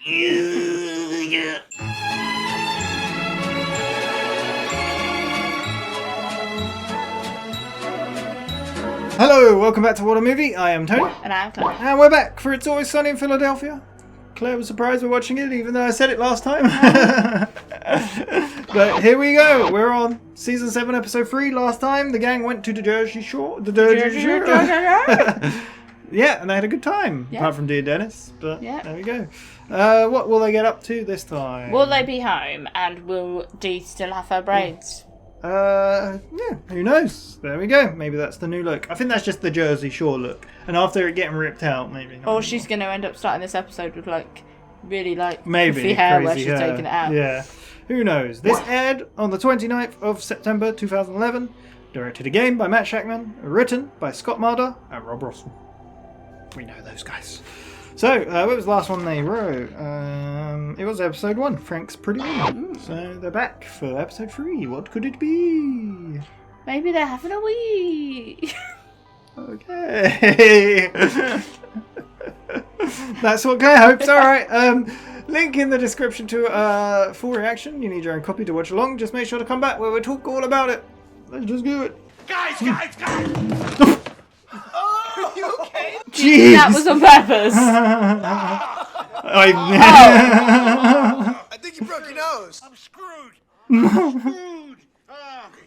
Hello, welcome back to WhatAreMovie. I am Tony. And I'm Claire. And we're back for It's Always Sunny in Philadelphia. Claire was surprised we're watching it, even though I said it last time. But here we go. We're on Season 7, Episode 3. Last time, the gang went to the Jersey Shore. Yeah, and they had a good time. Yeah. Apart from Dear Dennis. But there we go. What will they get up to this time? Will they be home? And will Dee still have her braids? Yeah, who knows? There we go. Maybe that's the new look. I think that's just the Jersey Shore look. And after it getting ripped out, maybe. Or she's going to end up starting this episode with really maybe puffy hair where crazy she's hair. taking it out. Yeah. Who knows? This aired on the 29th of September 2011. Directed again by Matt Shakman. Written by Scott Marder and Rob Rosell. We know those guys. So, what was the last one they wrote? It was episode 1, Frank's Pretty Woman. So they're back for episode 3. What could it be? Maybe they're having a wee. Okay. That's what Claire hopes. Alright. Link in the description to full reaction. You need your own copy to watch along. Just make sure to come back where we talk all about it. Let's just do it. Guys! Oh, are you okay? Jeez. That was on purpose. I think you broke your nose. I'm screwed.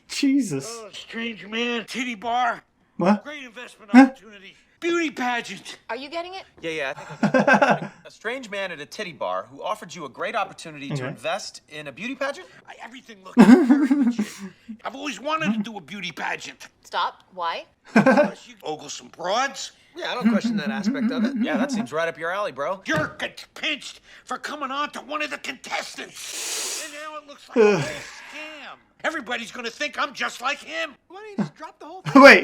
Jesus. Strange man, titty bar. What? Great investment opportunity. Beauty pageant. Are you getting it? Yeah, I think a strange man at a titty bar who offered you a great opportunity to invest in a beauty pageant? Everything looks very legit. I've always wanted to do a beauty pageant. Stop. Why? Unless you ogle some broads. Yeah, I don't question that aspect of it. Yeah, that seems right up your alley, bro. You're pinched for coming on to one of the contestants. And now it looks like a whole scam. Everybody's gonna think I'm just like him. Why don't you just drop the whole thing? Wait.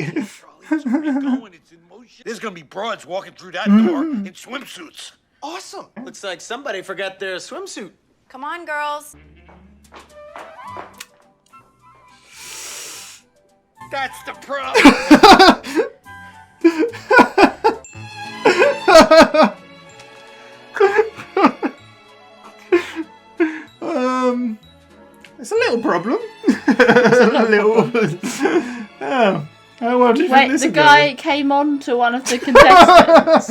It's already going. It's in motion. There's gonna be broads walking through that door in swimsuits. Awesome. Looks like somebody forgot their swimsuit. Come on, girls. That's the problem. It's a little problem. It's a little. How well did you Wait, this the ago? guy came on to one of the contestants.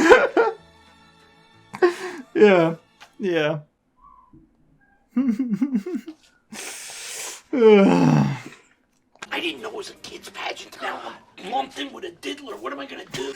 Yeah. I didn't know it was a kid's pageant. Now I'm lumped in with a diddler. What am I gonna do?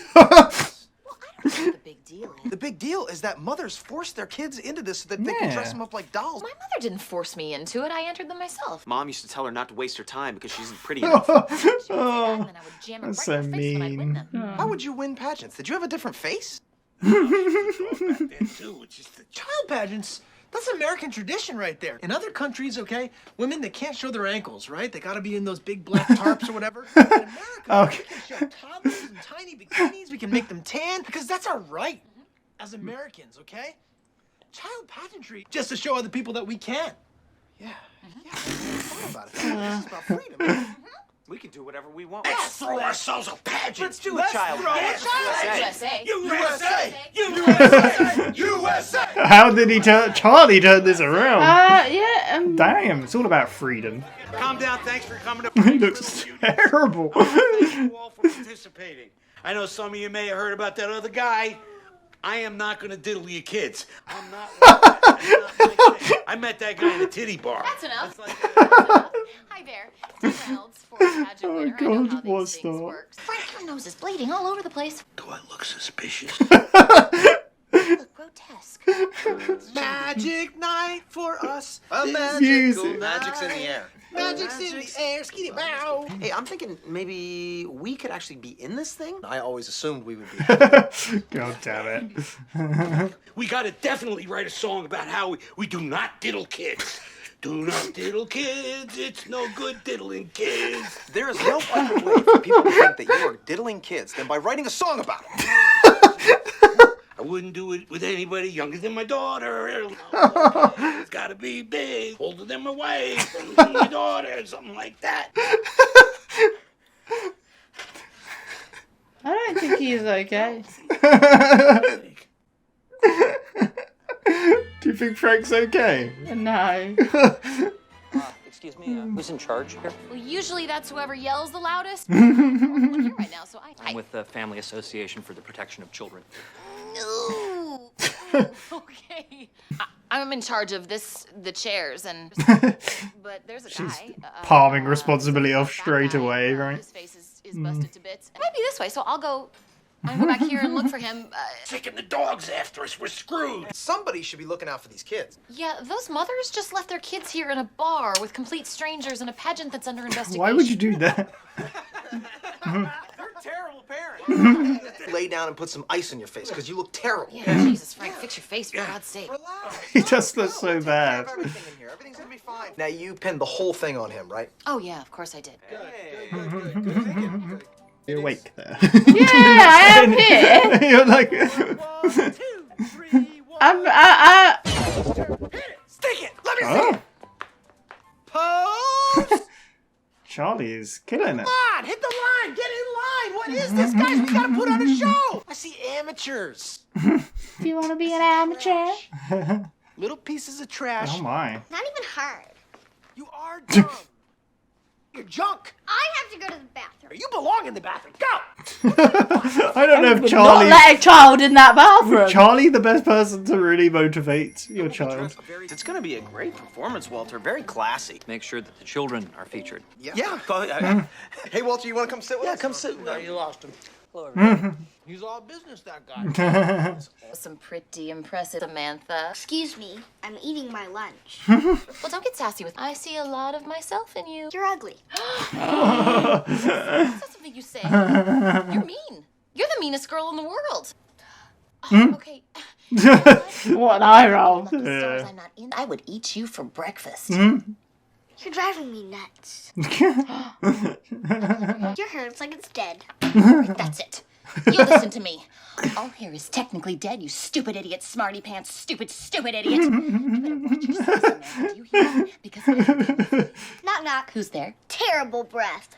The big deal. The big deal is that mothers force their kids into this so that they can dress them up like dolls. My mother didn't force me into it. I entered them myself. Mom used to tell her not to waste her time because she isn't pretty enough. She would say that, and then I would jam it right That's in her so face when I'd win mean. them. How would you win pageants? Did you have a different face? Back then too. It's just the Child pageants, that's American tradition right there. In other countries, okay, women, they can't show their ankles, right? They gotta be in those big black tarps or whatever. In America, Okay. we can show toddlers and tiny bikinis. We can make them tan because that's our right as Americans, okay? Child pageantry, just to show other people that we can. Yeah, I thought about it. This is about freedom. We can do whatever we want. Let's throw ourselves a pageant. Let's do a child pageant. USA. USA. How did he turn? Charlie turned this around. Damn, it's all about freedom. Calm down. Thanks for coming to. He looks terrible. Thank you all for participating. I know some of you may have heard about that other guy. I am not going to diddle your kids. I'm not like that. I'm not like that. I met that guy in a titty bar. That's enough. That's like Hi there. It's Reynolds, fourth pageant winner. I know God, how what's these things that? work. Frank, your nose is bleeding all over the place. Do I look suspicious? Look grotesque. Magic night for us. A Music. magic's in the air. Magic's in the air. Skitty bow. Hey, I'm thinking maybe we could actually be in this thing. I always assumed we would be. God damn it. We got to definitely write a song about how we do not diddle kids. Do not diddle kids. It's no good diddling kids. There is no other way for people to think that you are diddling kids than by writing a song about it. I wouldn't do it with anybody younger than my daughter. It's got to be big, older than my wife, older than my daughter, something like that. I don't think he's okay. Do you think Frank's okay? No. Excuse me, who's in charge here? Well, usually that's whoever yells the loudest. I'm here right now, so I'm with the Family Association for the Protection of Children. No. Okay. I'm in charge of the chairs, and but there's a guy. Palming responsibility off straight away, right? His face is busted to bits. It might be this way, so I'll go back here and look for him. Taking the dogs after us. We're screwed. Somebody should be looking out for these kids. Yeah, those mothers just left their kids here in a bar with complete strangers and a pageant that's under investigation. Why would you do that? You're a terrible parent. Lay down and put some ice on your face because you look terrible. Yeah, Jesus, Frank, fix your face for God's sake. Relax. He just looks so bad. Everything in here. Everything's gonna be fine. Now you pinned the whole thing on him, right? Oh yeah, of course I did. Good. You're awake there. Yeah, I am here. You're like. 1, 2, 3, 1. Stick it. Let me see it. Pose. Charlie is killing it. Come on, hit the line. Get in line. What is this, guys? We gotta put on a show. I see amateurs. Do you want to be an amateur? Little pieces of trash. Oh my. Not even hard. You are dumb. You're junk. I have to go to the bathroom. You belong in the bathroom. Go. I don't know if Not Charlie. let a child in that bathroom. Charlie, the best person to really motivate your child. It's gonna be a great performance, Walter. Very classy. Make sure that the children are featured. Yeah. Go ahead. Hey, Walter, you want to come sit with us? Yeah, come sit. You lost him. He's all business, that guy. Some pretty impressive, Samantha. Excuse me, I'm eating my lunch. Well, don't get sassy with me. I see a lot of myself in you. You're ugly. That's not something you say. You're mean. You're the meanest girl in the world. Oh, okay. What an eye roll. Lucky stars I'm not in. I would eat you for breakfast. You're driving me nuts. Your hair looks like it's dead. That's it. You listen to me. All hair is technically dead, you stupid idiot, smarty pants, stupid idiot. You better watch yourself, Samantha. Do you hear me? Because I Knock knock. Who's there? Terrible breath.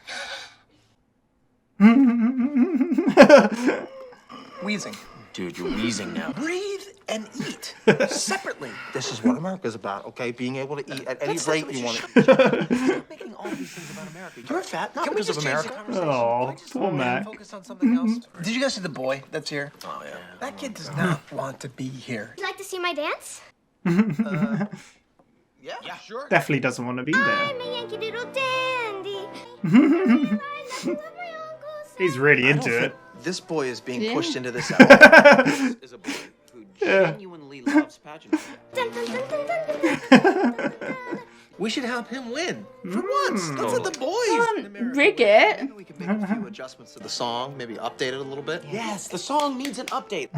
Wheezing. Dude, you're wheezing now. Breathe and eat separately. This is what America's about, okay? Being able to eat at any rate you want to. Stop making all these things about America. You're fat, not Can we because just of change the America. conversation? Oh, poor Mac. Focus on something else. Did you guys see the boy that's here? Oh, yeah. That kid does not want to be here. Would you like to see my dance? Yeah, sure. Definitely doesn't want to be there. I'm a Yankee Doodle dandy. He's really into it. This boy is being Yeah. pushed into this album. This is a boy who genuinely loves pageantry. Dun, dun, dun, dun, dun, dun, dun, dun. We should help him win. For once. Let's let the boys in America Rig win. it. Maybe we can make a few adjustments to the song, maybe update it a little bit. Yes, the song needs an update.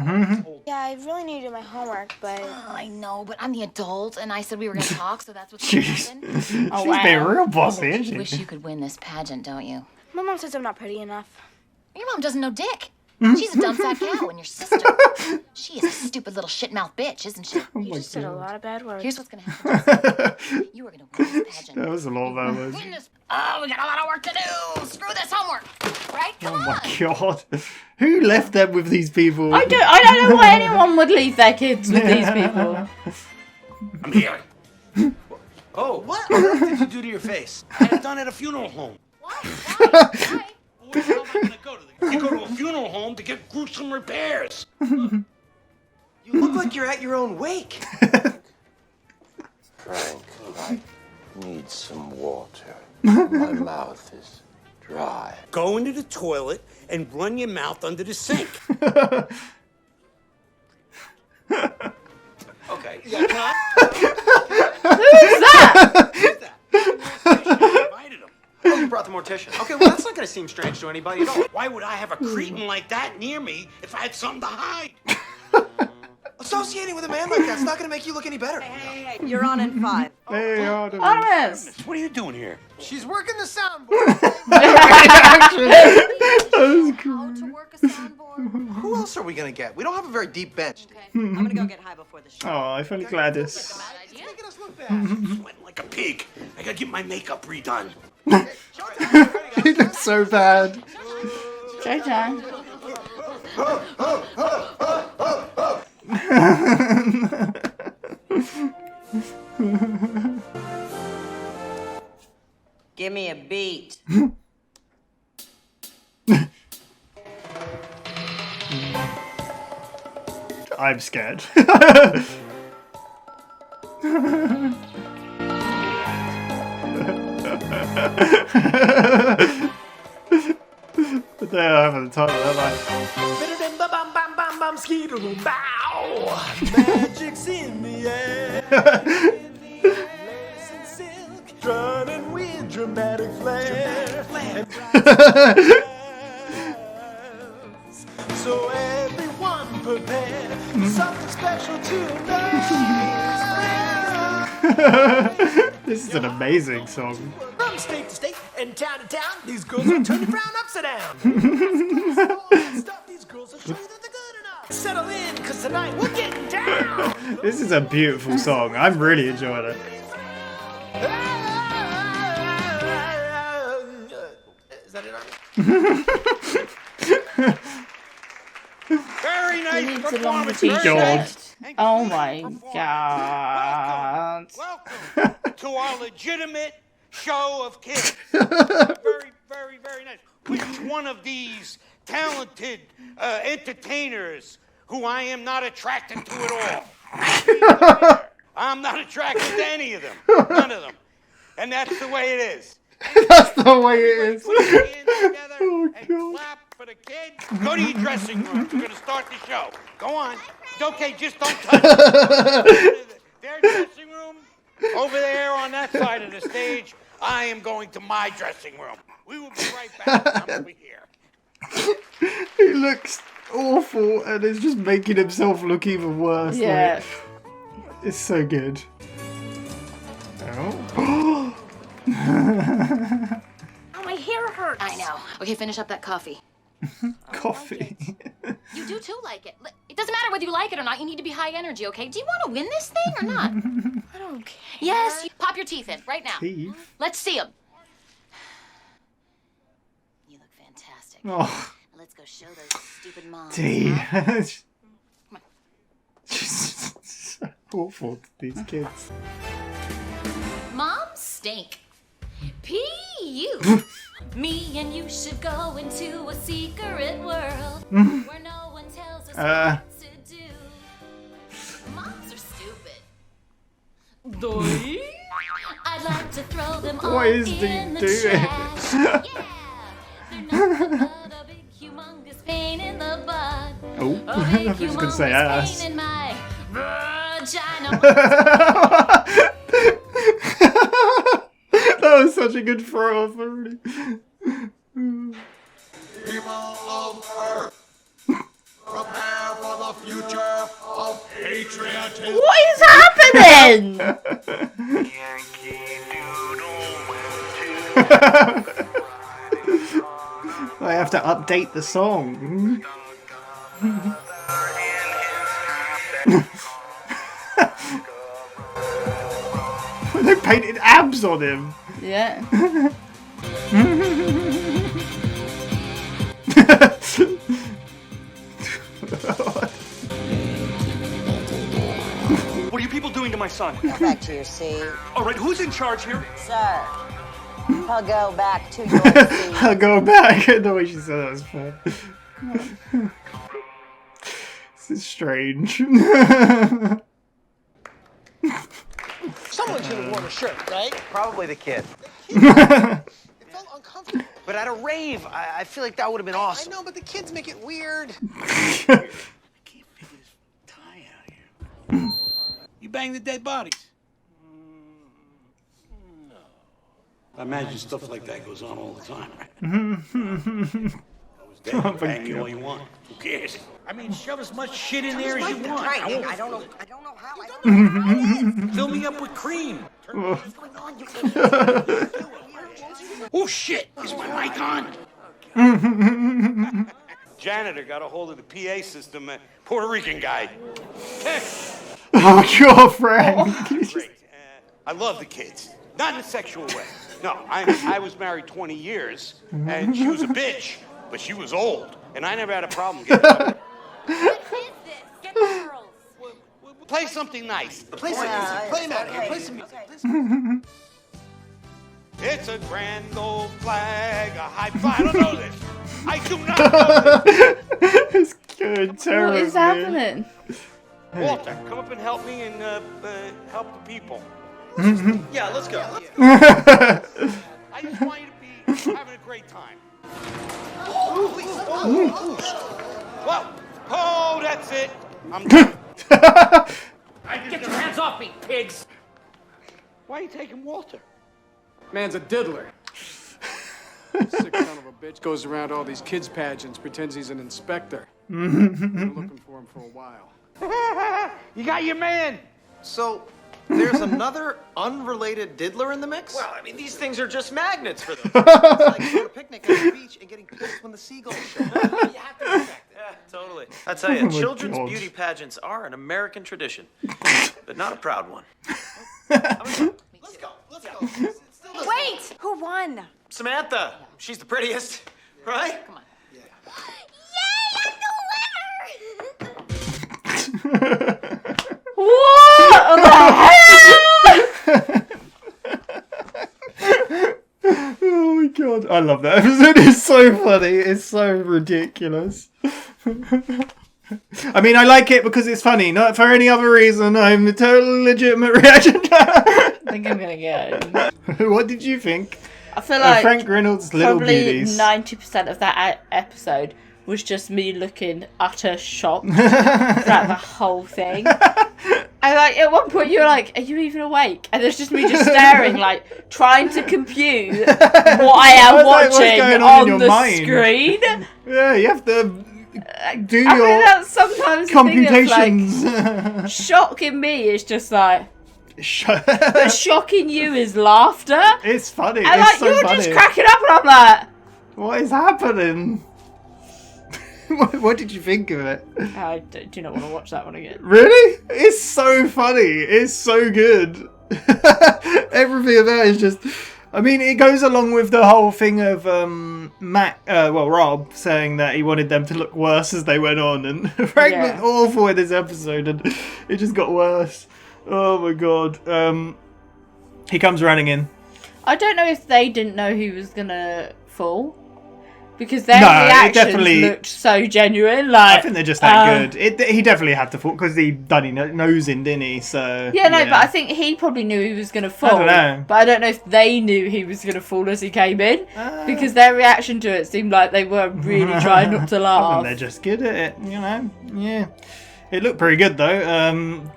Yeah, I really need to do my homework, but I know, but I'm the adult, and I said we were going to talk, so that's what's going to Jeez. happen. She's wow. being real bossy, You isn't wish she? you could win this pageant, don't you? my mom says I'm not pretty enough. Your mom doesn't know dick. She's a dumb fat cow, and your sister, she is a stupid little shitmouth bitch, isn't she? You just said a lot of bad words. Here's what's gonna happen. You are gonna win this pageant. That was a lot of hours. Win this. Oh, we got a lot of work to do. Screw this homework. Right? Come Oh my on. god. Who left them with these people? I don't know why anyone would leave their kids with these people. I'm here. Oh, what on earth did you do to your face? I had done at a funeral home. Why? Why? Where the hell am I gonna go to? You go to a funeral home to get gruesome repairs. You look like you're at your own wake. Frank, I need some water. My mouth is dry. Go into the toilet and run your mouth under the sink. Okay. Yeah, can I? Who's that? Invited him. Oh, you brought the mortician. Okay, well, that's not going to seem strange to anybody at all. Why would I have a cretin like that near me if I had something to hide? Associating with a man like that's not going to make you look any better. Hey, you're on in 5. Hey, Artemis. Artemis. What are you doing here? She's working the soundboard. How to work a soundboard. Who else are we going to get? We don't have a very deep bench. Okay. I'm gonna go get high before the show. Oh, if only Gladys. Bad idea. Making us look bad. Sweating like a pig. I gotta get my makeup redone. He looks so bad. Showtime. Give me a beat. I'm scared. They are having the time of their life. Magic's in the air. Running with dramatic flair. So everyone prepare something special tonight. This is an amazing song. From state to state and town to town, these girls will turn your frown upside down. These girls will show you that they're good enough. Settle in, cause tonight we're getting down. This is a beautiful song. I'm really enjoying it. Is that it, Very nice He needs a longer performance. t-shirt. God. Oh my god. Welcome to our legitimate show of kids. Very, very, very nice. Which one of these talented entertainers who I am not attracted to at all? I'm not attracted to any of them. None of them. And that's the way it is. That's the way it is. Put your hands together Oh, and God. clap for the kids. Go to your dressing room. We're going to start the show. Go on. It's okay. Just don't touch it. Their dressing room over there on that side of the stage. I am going to my dressing room. We will be right back. I'm over here. He looks awful and is just making himself look even worse. Yeah. Like, it's so good. Oh. Oh, my hair hurts. I know. Okay, finish up that coffee. Coffee. You do too like it. It doesn't matter whether you like it or not. You need to be high energy, okay? Do you want to win this thing or not? I don't care. Yes. Pop your teeth in right now. Teeth? Let's see them. You look fantastic. Oh, Let's go show those stupid moms. teeth. Just so awful to these kids. Moms stink. P.U. Me and you should go into a secret world where no one tells us what to do. Moms are stupid. I'd like to throw them all What is he in the doing? trash. Yeah, they're nothing but a big humongous pain in the butt. Oh, A I big was just gonna say humongous ass. pain in my vagina. That was such a good throw off already. People of Earth, prepare for the future of patriotism. What is happening? I have to update the song. They painted abs on him. Yeah. What are you people doing to my son? Go back to your seat. All right, who's in charge here? Sir, I'll go back to your seat. I'll go back. The way she said that was fun. This is strange. Someone should have worn a shirt, right? Probably the kid. It felt uncomfortable. But at a rave, I feel like that would have been I awesome. know, but the kids make it weird. I can't figure this tie out here. You bang the dead bodies? No. I imagine stuff like that goes on all the time, right? Oh, Bang me all you want. Who cares? I mean, shove as much shit in there as you want. Right, I don't know how. Fill me up with cream. What's going on? You Oh shit! Is my mic on? Janitor got a hold of the PA system. Puerto Rican guy. Oh, your friend. Great. I love the kids. Not in a sexual way. No, I was married 20 years, and she was a bitch, but she was old, and I never had a problem getting her. What is this? Get the girls. Play something nice. Play some music. Play him out here. Play some music. It's a grand old flag, a high fly. I don't know this. I do not know this. It's good. Terrible. What is happening? Walter, come up and help me and help the people. Yeah, let's go. I just want you to be having a great time. Whoa! Oh, that's it. I'm done. Get your hands off me, pigs! Why are you taking Walter? Man's a diddler. Sick son of a bitch goes around all these kids' pageants, pretends he's an inspector. Been looking for him for a while. You got your man. So, there's another unrelated diddler in the mix? Well, I mean, these things are just magnets for them. It's like going to a picnic on the beach and getting pissed when the seagulls show up. You have to respect it. Yeah, totally. I tell you, children's beauty pageants are an American tradition, but not a proud one. Let's go. Let's go. Wait! Who won? Samantha, she's the prettiest, right? Come on. What the hell? Oh my god, I love that episode. It's so funny. It's so ridiculous. I mean, I like it because it's funny, not for any other reason. I'm a totally legitimate reaction. I think I'm gonna go. What did you think? I feel like Frank Reynolds' Little probably Beauties. 90% of that episode was just me looking utter shocked throughout the whole thing. And like at one point you were like, "Are you even awake?" And there's just me just staring, like trying to compute what I am watching on the screen. Yeah, you have to do I your mean, that's sometimes computations. The thing of, like, shocking me is just like. But shocking you is laughter. It's funny. And it's like so you were funny. just cracking up, and I'm like, what is happening? What did you think of it? I do not want to watch that one again. Really? It's so funny. It's so good. Everything about it is just... I mean, it goes along with the whole thing of Rob saying that he wanted them to look worse as they went on. And Frank looked awful in this episode and it just got worse. Oh my god. He comes running in. I don't know if they didn't know he was going to fall. Because their reactions looked so genuine. Like, I think they're just that good. He definitely had to fall because he done his nose in, didn't he? So yeah, but I think he probably knew he was going to fall. I don't know. But I don't know if they knew he was going to fall as he came in. Because their reaction to it seemed like they were really trying not to laugh. I think they're just good at it, you know? Yeah. It looked pretty good though.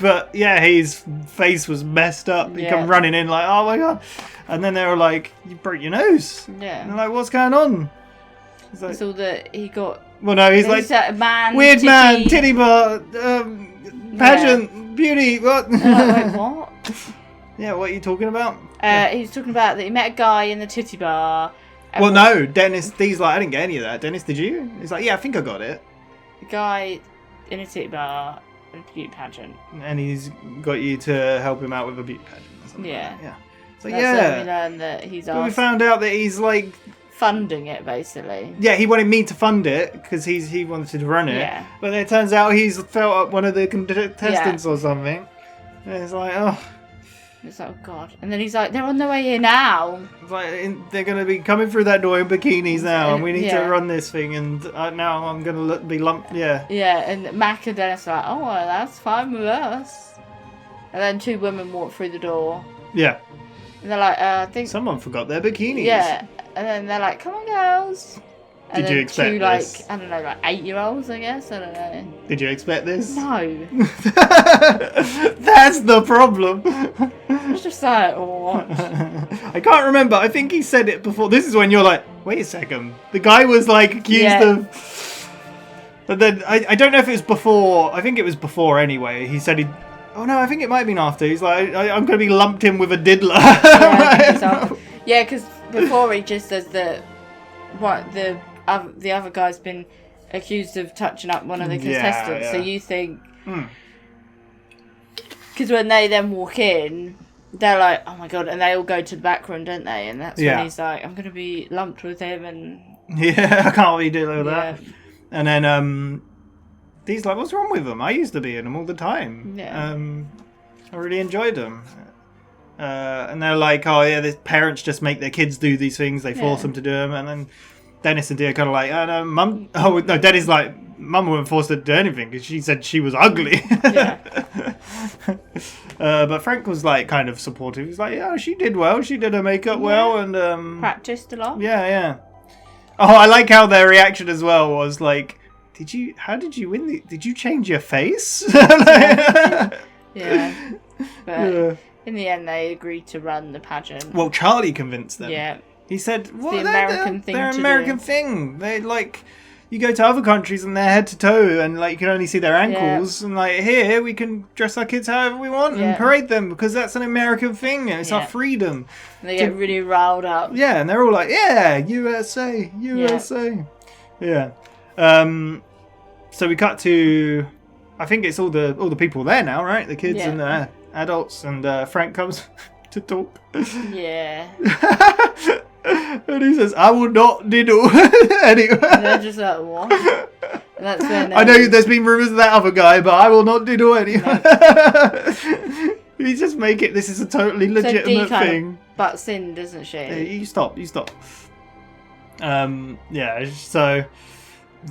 But yeah, his face was messed up. He come running in like, oh my god. And then they were like, you broke your nose. Yeah. And they're like, what's going on? It's all that he got. Well, no, he's like, weird man, titty bar, pageant, beauty, what? Wait, what? Yeah, what are you talking about? He was talking about that he met a guy in the titty bar. Well, no, Dennis, he's like, I didn't get any of that. Dennis, did you? He's like, yeah, I think I got it. A guy in a titty bar, a beauty pageant. And he's got you to help him out with a beauty pageant or something. Yeah. Like that. Yeah. So That's yeah. when we learned that he's we found out that he's like funding it basically. Yeah, he wanted me to fund it because he wanted to run it. Yeah. But it turns out he's felt up one of the contestants or something. And it's like, oh. It's like, oh god. And then he's like, they're on their way here now. It's like, they're going to be coming through that door in bikinis now, and we need to run this thing, and now I'm going to be lumped, yeah. Yeah, and Mac and Dennis are like, oh, well, that's fine with us. And then two women walk through the door. Yeah. And they're like, I think... Someone forgot their bikinis. Yeah. And then they're like, come on, girls. And Did you expect two, this? like, I don't know, like 8-year-olds, I guess. I don't know. Did you expect this? No. That's the problem. It's just like, what? I can't remember. I think he said it before. This is when you're like, wait a second. The guy was like accused of... But then, I don't know if it was before. I think it was before anyway. He said he... Oh no, I think it might have been after. He's like, I'm going to be lumped in with a diddler. Yeah, because before he just says that the other guy's been accused of touching up one of the contestants. So you think... Because when they then walk in, they're like, oh my god, and they all go to the back room, don't they? And that's when he's like, I'm going to be lumped with him. And yeah, I can't really deal with that. And then Dee's like, what's wrong with them? I used to be in them all the time. Yeah. I really enjoyed them. And they're like, oh yeah, the parents just make their kids do these things. They force them to do them. And then Dennis and Dee are kind of like, oh no, Mum. Oh no, Dennis like, Mum wouldn't force her to do anything because she said she was ugly. Yeah. But Frank was like kind of supportive. He's like, yeah, she did well. She did her makeup well, and practiced a lot. Yeah. Oh, I like how their reaction as well was like, how did you win? Did you change your face? Yeah. But in the end, they agreed to run the pageant. Well, Charlie convinced them. Yeah. He said, "Well, the American thing they're to American do. thing. They like." You go to other countries and they're head to toe and like you can only see their ankles and like here we can dress our kids however we want and parade them because that's an American thing and it's our freedom. And they get really riled up. Yeah, and they're all like, yeah, USA. Yeah. So we cut to, I think it's all the people there now, right? The kids and the adults and Frank comes to talk. Yeah. And he says, I will not diddle anyone. And they're just like, what? And that's when, I know there's been rumours of that other guy, but I will not diddle anyone. You just make it, this is a totally legitimate thing. Butts in, doesn't she? You stop. Yeah, so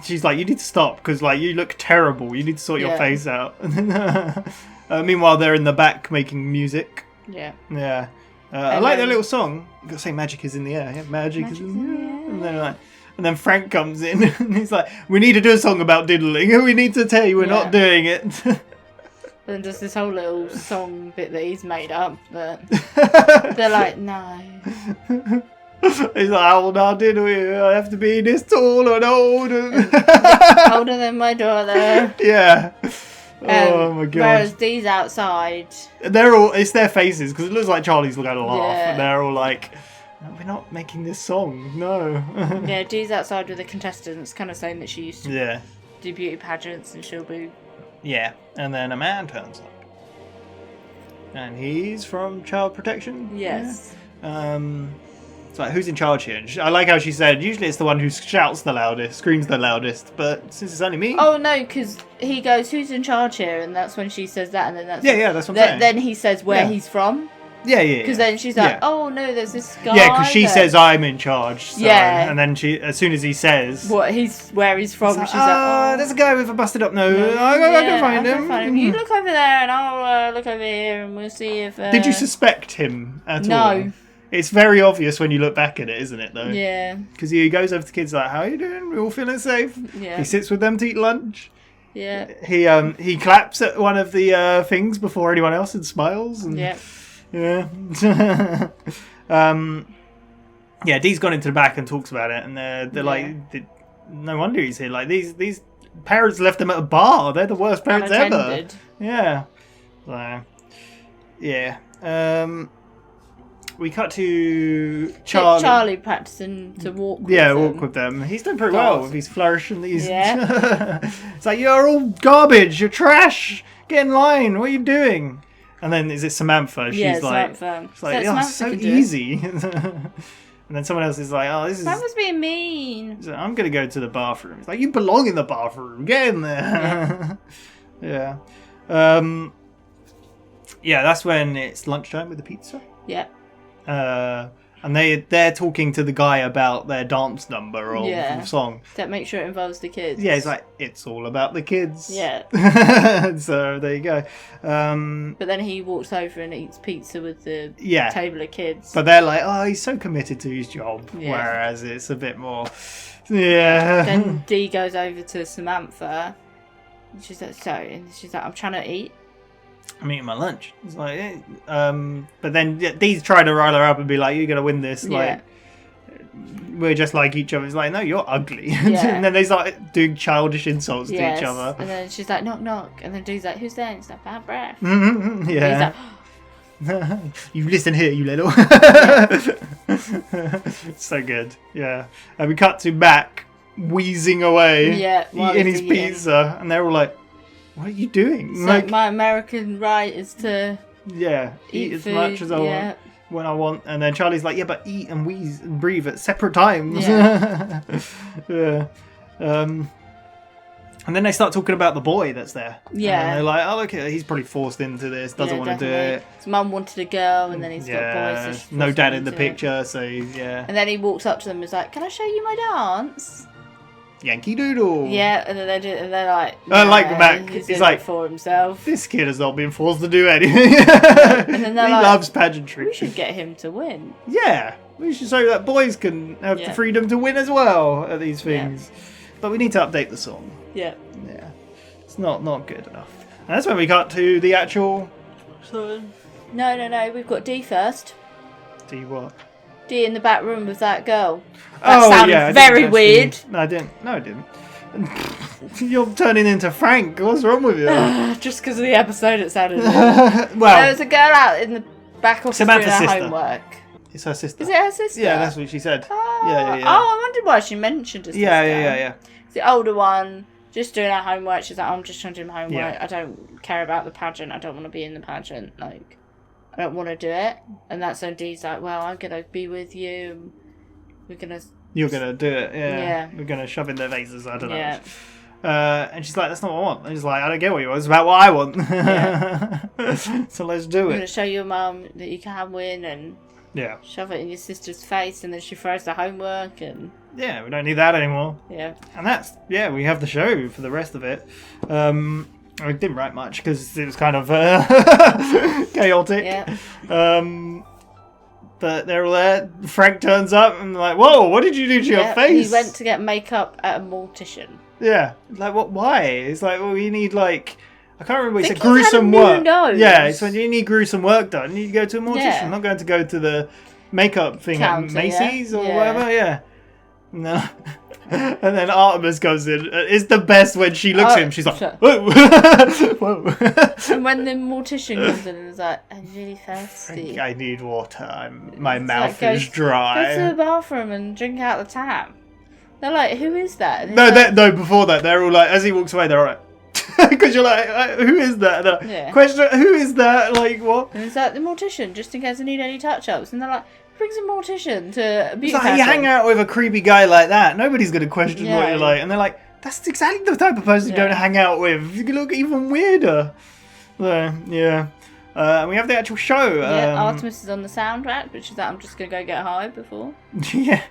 she's like, you need to stop because like you look terrible. You need to sort your face out. Meanwhile, they're in the back making music. Yeah. Yeah. I like their little song. You got to say magic is in the air. Yeah, magic is in the air. And then Frank comes in and he's like, we need to do a song about diddling. We need to tell you we're not doing it. Then there's this whole little song bit that he's made up that they're like, no. He's like, I will not diddle you. I have to be this tall and old. Older than my daughter. Yeah. Oh my god. Whereas Dee's outside. It's their faces because it looks like Charlie's going to laugh and they're all like, no, we're not making this song, no. Yeah, Dee's outside with the contestants kind of saying that she used to do beauty pageants and she'll be... Yeah, and then a man turns up. And he's from Child Protection? Yes. Yeah. It's like, who's in charge here? And I like how she said, usually it's the one who shouts the loudest, screams the loudest, but since it's only me... Oh, no, because he goes, who's in charge here? And that's when she says that, and then that's... Yeah, that's what I'm saying. Then he says where he's from. Yeah. Because then she's like, oh, no, there's this guy... Yeah, because she says, I'm in charge. So, yeah. And then as soon as he says... where he's from, she's like, oh... there's a guy with a busted up nose. I can find him. You look over there, and I'll look over here, and we'll see if... Did you suspect him at all? No. It's very obvious when you look back at it, isn't it, though? Yeah. Because he goes over to the kids like, how are you doing? We're all feeling safe. Yeah. He sits with them to eat lunch. Yeah. He claps at one of the things before anyone else and smiles. And, yeah. Dee's gone into the back and talks about it, and they're like, no wonder he's here. Like, these parents left them at a bar. They're the worst parents ever. Yeah. So, yeah. We cut to Charlie practicing to walk with them. Yeah, walk with them. He's done pretty well with his flourish and these... Yeah. It's like, you're all garbage, you're trash, get in line, what are you doing? And then, is it Samantha? She's like... Samantha. It's like, oh, it's so easy. And then someone else is like, oh, this is... Samantha's being mean. Like, I'm going to go to the bathroom. It's like, you belong in the bathroom, get in there. Yeah. Yeah, that's when it's lunchtime with the pizza. Yeah. And they're talking to the guy about their dance number or song. That make sure it involves the kids. Yeah, it's like, it's all about the kids. Yeah. So there you go. But then he walks over and eats pizza with the table of kids. But they're like, oh, he's so committed to his job. Yeah. Whereas it's a bit more... Yeah. Then Dee goes over to Samantha. And she's like, I'm trying to eat. I'm eating my lunch. It's like, but then Dee's trying to rile her up and be like, you're going to win this. Like, we're just like each other. It's like, no, you're ugly. Yeah. And then they start doing childish insults to each other. And then she's like, knock, knock. And then Dee's like, who's there? And it's like, bad breath. Yeah. Like, you listen here, you little. So good. Yeah. And we cut to Mac wheezing away, eating his pizza. And they're all like, what are you doing? So like, my American right is to eat as much as I want when I want. And then Charlie's like, yeah, but eat and wheeze and breathe at separate times. Yeah. And then they start talking about the boy that's there. Yeah. And they're like, oh, look, he's probably forced into this, doesn't want to do it. His mum wanted a girl, and then he's got boys. So no dad in the into picture, it. so yeah. And then he walks up to them and is like, can I show you my dance? Yankee Doodle. Yeah, and then they do, and they're like, I like Mac. He's like, for himself. This kid has not been forced to do anything. And then they're he like, loves pageantry. We should get him to win. Yeah, we should show that boys can have the freedom to win as well at these things. But we need to update the song. Yeah. Yeah. It's not good enough. And that's when we got to the actual... No, we've got D first. D what? D in the back room with that girl. That sounded very weird. No, I didn't. No, I didn't. You're turning into Frank. What's wrong with you? Just because of the episode, it sounded weird. Well, there was a girl out in the back office doing her homework. It's her sister. Is it her sister? Yeah, that's what she said. Oh, yeah. Oh, I wondered why she mentioned her sister. Yeah. It's the older one, just doing her homework. She's like, I'm just trying to do my homework. Yeah. I don't care about the pageant. I don't want to be in the pageant. Like, I don't want to do it. And that's when Dee's like, well, I'm going to be with you. We're going to... You're going to do it, Yeah. We're going to shove in their faces, I don't know. Yeah. And she's like, that's not what I want. And he's like, I don't get what you want. It's about what I want. Yeah. So let's do I'm going it. to show your mum that you can win and Yeah. shove it in your sister's face. And then she throws the homework and... Yeah, we don't need that anymore. Yeah. And that's, we have the show for the rest of it. I didn't write much because it was kind of chaotic. Yeah. But they're all there. Frank turns up and like, whoa, what did you do to your face? He went to get makeup at a mortician. Yeah. Like, what? Why? It's like, well, you need like... I can't remember. It's a Think he's had gruesome a new work. nose. Yeah, it's when you need gruesome work done. You need to go to a mortician. Yeah. Not going to go to the makeup thing Counter, at Macy's or yeah. whatever. Yeah. No. And then Artemis goes in. It's the best when she looks at him. She's like, whoa. Whoa. And when the mortician comes in and is like, I'm really thirsty. I need water. My mouth Like, is dry. Go to the bathroom and drink out the tap. They're like, who is that? And No, he's like, no. Before that, they're all like, as he walks away, they're all like, because you're like, who is that? And they're like, Yeah. question, who is that? Like, what? And it's like the mortician, just in case I need any touch-ups. And they're like, who brings a mortician to a beauty It's like, you pageant? hang out with a creepy guy like that, nobody's going to question what Yeah. you're like. And they're like, that's exactly the type of person you don't hang out with. You can look even weirder. So, yeah. We have the actual show. Yeah, Artemis is on the soundtrack, which is that I'm just going to go get high before. Yeah.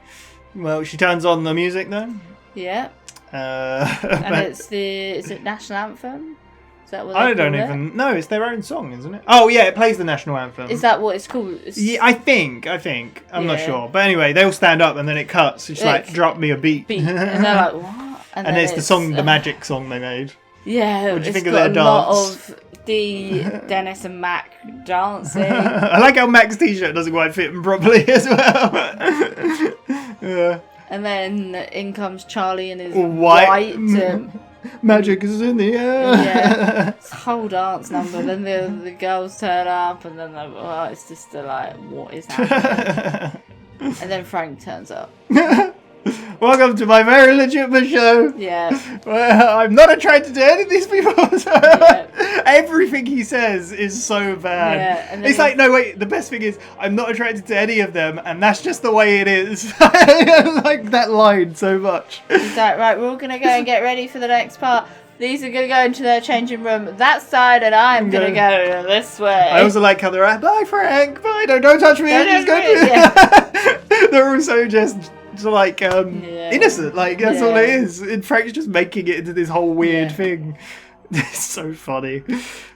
Well, she turns on the music then. Yeah. And And is it National Anthem? Is that what they I don't call it? even... No, it's their own song, isn't it? Oh, yeah, it plays the national anthem. Is that what it's called? Yeah, I think. I'm not Yeah. sure. But anyway, they all stand up and then it cuts. It's like, drop me a beat. And they're like, what? And then it's the song, the magic song they made. Yeah, What do you think it's of their got a lot dance? of Dennis and Mac dancing. I like how Mac's t-shirt doesn't quite fit him properly as well. Yeah. And then in comes Charlie and his All white. Magic is in the air. Yeah, it's a whole dance number. Then the girls turn up, and then it's just like, what is happening? And then Frank turns up. Welcome to my very legitimate show. Yeah. Well, I'm not attracted to any of these people. Everything he says is so bad. Yeah, and then It's like, no, wait, the best thing is, I'm not attracted to any of them, and that's just the way it is. I like that line so much. He's like, right, we're all going to go and get ready for the next part. These are going to go into their changing room that side, and I'm going to go this way. I also like how they're like, bye, Frank, bye, don't touch me. Don't Just go touch me, They're also just like innocent, like that's all it is. And Frank's just making it into this whole weird thing. It's so funny.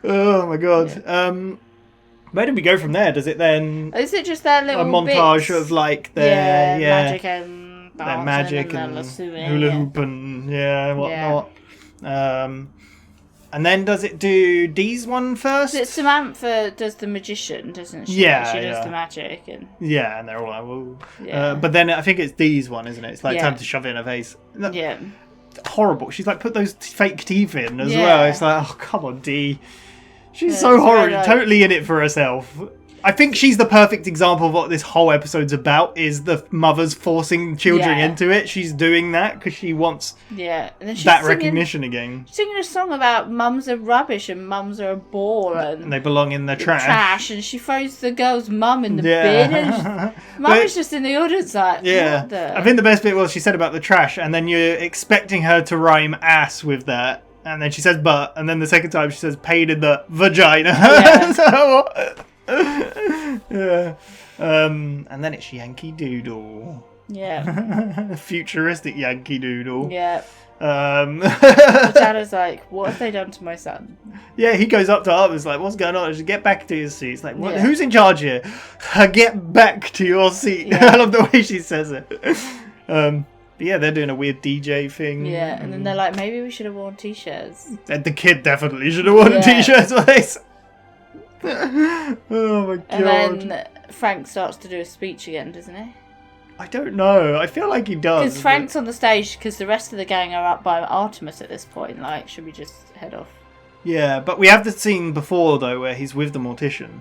Oh my god. Where do we go from there? Does it then Is it just that little a montage bits? of like their magic and their magic and hula hoop and whatnot? And then does it do Dee's one first? Samantha does the magician, doesn't she? Yeah, she does yeah. the magic and Yeah, and they're all like, whoa. Yeah. But then I think it's Dee's one, isn't it? It's like Yeah. time to shove it in her face. yeah. Horrible. She's like put those fake teeth in as Yeah. well. It's like, oh come on, Dee. She's Yeah, so it's horrible, very, like- totally in it for herself. I think she's the perfect example of what this whole episode's about, is the mothers forcing children into it. She's doing that because she wants and then she's that singing, recognition again. Singing a song about mums are rubbish and mums are a bore and they belong in the trash. And she throws the girl's mum in the bin. And mum is just in the audience like, what the... I think the best bit was she said about the trash, and then you're expecting her to rhyme ass with that. And then she says butt, and then the second time she says pain in the vagina. And then it's Yankee Doodle. Yeah. Futuristic Yankee Doodle. Yeah. The dad is like, what have they done to my son? Yeah, he goes up to Arthur's like, what's going on? Just get back to your seat. It's like, what? Who's in charge here? Get back to your seat. I love the way she says it. But yeah, they're doing a weird DJ thing. Yeah, and then they're like, maybe we should have worn t-shirts. And the kid definitely should have worn a t-shirt. Oh my god. And then Frank starts to do a speech again, doesn't he? I don't know. I feel like he does. Because Frank's on the stage because the rest of the gang are up by Artemis at this point. Like, should we just head off? Yeah, but we have the scene before, though, where he's with the mortician.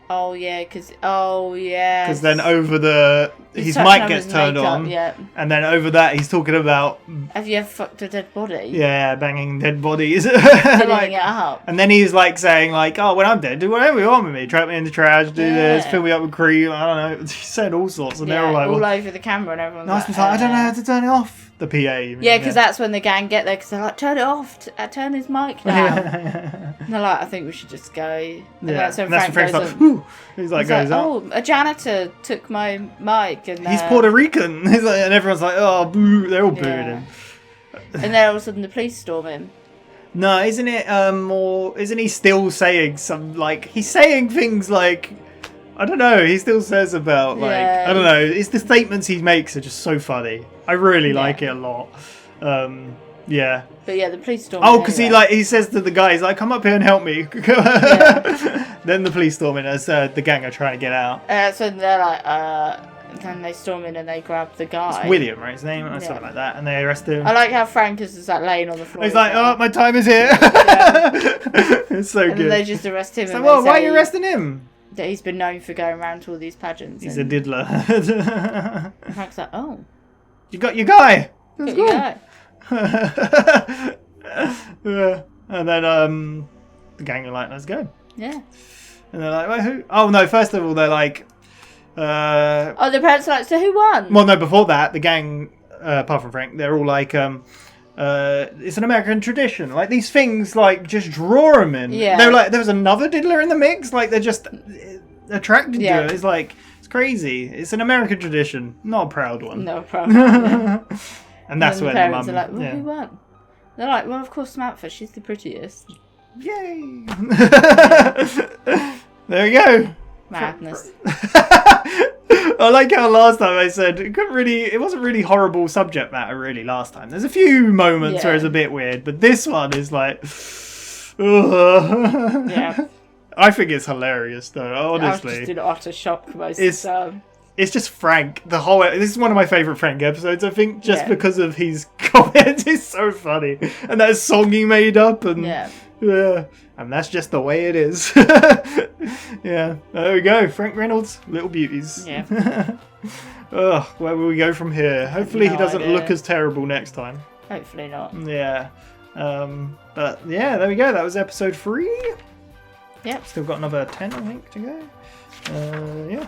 Oh, yeah, because... Oh, yeah. Because then over the... His mic gets turned on. Yeah. And then over that, he's talking about... Have you ever fucked a dead body? Yeah, banging dead bodies. Filling it up. And then he's like saying, like, oh, when I'm dead, do whatever you want with me. Trap me in the trash, do this, fill me up with cream. I don't know. He said all sorts. And they're all like... all over the camera and everyone's like, I don't know how to turn it off. The PA. Yeah, because that's when the gang get there, because they're like, turn it off, turn his mic down. And they're like, I think we should just go. And that's when Frank goes like, whew. He's like, goes up. Oh, a janitor took my mic. And he's Puerto Rican. He's like, and everyone's like, oh, boo. They're all booing him. And then all of a sudden the police storm him. No, isn't it more... Isn't he still saying some, like... He's saying things like... I don't know. He still says about, like... I don't know. It's the statements he makes are just so funny. I really like it a lot. Yeah. But yeah, the police storm. Oh, because he says to the guy, he's like, come up here and help me. Then the police storm in as the gang are trying to get out. So they're like, then they storm in and they grab the guy. It's William, right? His name? Or something like that. And they arrest him. I like how Frank is just like laying on the floor. He's like, oh, my time is here. It's so good. And they just arrest him. So, well, why are you arresting him? That he's been known for going around to all these pageants. He's a diddler. And Frank's like, oh. You got your guy. Got your guy. And then the gang are like, let's go. Yeah. And they're like, well, who? Oh, no, first of all, they're like... oh, the parents are like, so who won? Well, no, before that, the gang, apart from Frank, they're all like... it's an American tradition. Like, these things, like, just draw them in. Yeah. They're like, there was another diddler in the mix. Like, they're just attracted to it. It's like, it's crazy. It's an American tradition. Not a proud one. No, proud one. Yeah. And that's where the parents mum... are like, well, who won? They're like, well, of course, Samantha. She's the prettiest. Yay! There we go. Madness. I like how last time I said it wasn't really horrible subject matter really last time. There's a few moments where it's a bit weird, but this one is like yeah. I think it's hilarious though, honestly. I was just in utter shock most of the time. It's just Frank. This is one of my favourite Frank episodes, I think, just because of his comments. It's so funny. And that song he made up and and that's just the way it is. Yeah, there we go. Frank Reynolds, Little Beauties. Yeah. Ugh, where will we go from here? Hopefully he doesn't look as terrible next time. Hopefully not. Yeah. But yeah, there we go. That was episode 3. Yep. Still got another 10, I think, to go. Yeah.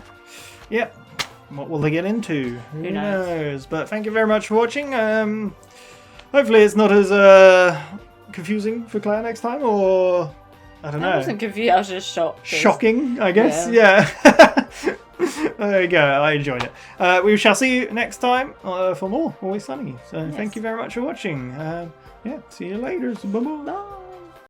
Yep. What will they get into? Who knows? But thank you very much for watching. Hopefully it's not as confusing for Claire next time, or I don't know. I wasn't confused. I was just shocked. Shocking, I guess. Yeah. There you go. I enjoyed it. We shall see you next time for more Always Sunny. So thank you very much for watching. Yeah. See you later. Bye bye.